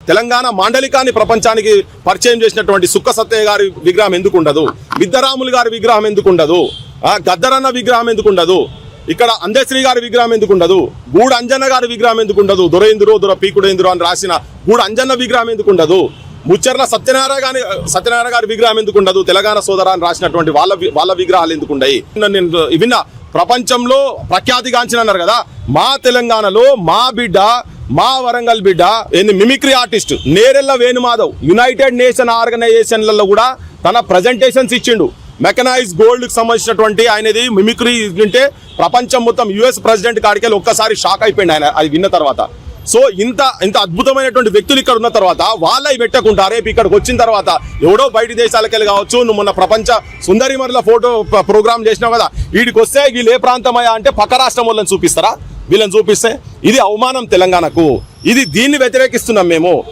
తెలంగాణ మాండలికాన్ని ప్రపంచానికి పరిచయం చేసినటువంటి సుక్క సత్తయ్య గారి విగ్రహం ఎందుకు ఉండదు? మిద్దరాములు గారి విగ్రహం ఎందుకు ఉండదు? గద్దరన్న విగ్రహం ఎందుకు ఉండదు? ఇక్కడ అందశ్రీ గారి విగ్రహం ఎందుకు ఉండదు? గూడు అంజన్న గారి విగ్రహం ఎందుకు ఉండదు? దొరేంద్రో దొర పీకుడేంద్రో అని రాసిన గూడు అంజన్న విగ్రహం ఎందుకు ఉండదు? ముచ్చర్ల సత్యనారాయణ గారి విగ్రహం ఎందుకు ఉండదు? తెలంగాణ సోదర అని రాసినటువంటి వాళ్ళ విగ్రహాలు ఎందుకు ఉండయి? నేను విన్న ప్రపంచంలో ప్రఖ్యాతిగాంచిన అన్నారు కదా, మా తెలంగాణలో మా బిడ్డ, మా వరంగల్ బిడ్డ mimicry artist Nerella Venumadhav united nation ఆర్గనైజేషన్లలో కూడా తన ప్రజెంటేషన్స్ ఇచ్చిండు. మెకనైజ్ గోల్డ్కి సంబంధించినటువంటి ఆయనది మిమిక్రీ వింటే ప్రపంచం మొత్తం యుఎస్ ప్రెసిడెంట్ కాడికెళ్ళి ఒక్కసారి షాక్ అయిపోయింది ఆయన అది విన్న తర్వాత. సో ఇంత అద్భుతమైనటువంటి వ్యక్తులు ఇక్కడ ఉన్న తర్వాత వాళ్ళవి పెట్టకుండా రేపు ఇక్కడికి వచ్చిన తర్వాత ఎవడో బయట దేశాలకెళ్ళి కావచ్చు, నువ్వు మొన్న ప్రపంచ సుందరిమరుల ఫోటో ప్రోగ్రామ్ చేసినావు కదా, వీడికి వస్తే వీళ్ళు ఏ ప్రాంతమయ్యా అంటే పక్క రాష్ట్రం వాళ్ళని చూపిస్తారా? వీళ్ళని చూపిస్తే ఇది అవమానం తెలంగాణకు. దీన్ని వ్యతిరేకిస్తున్నాం మేము.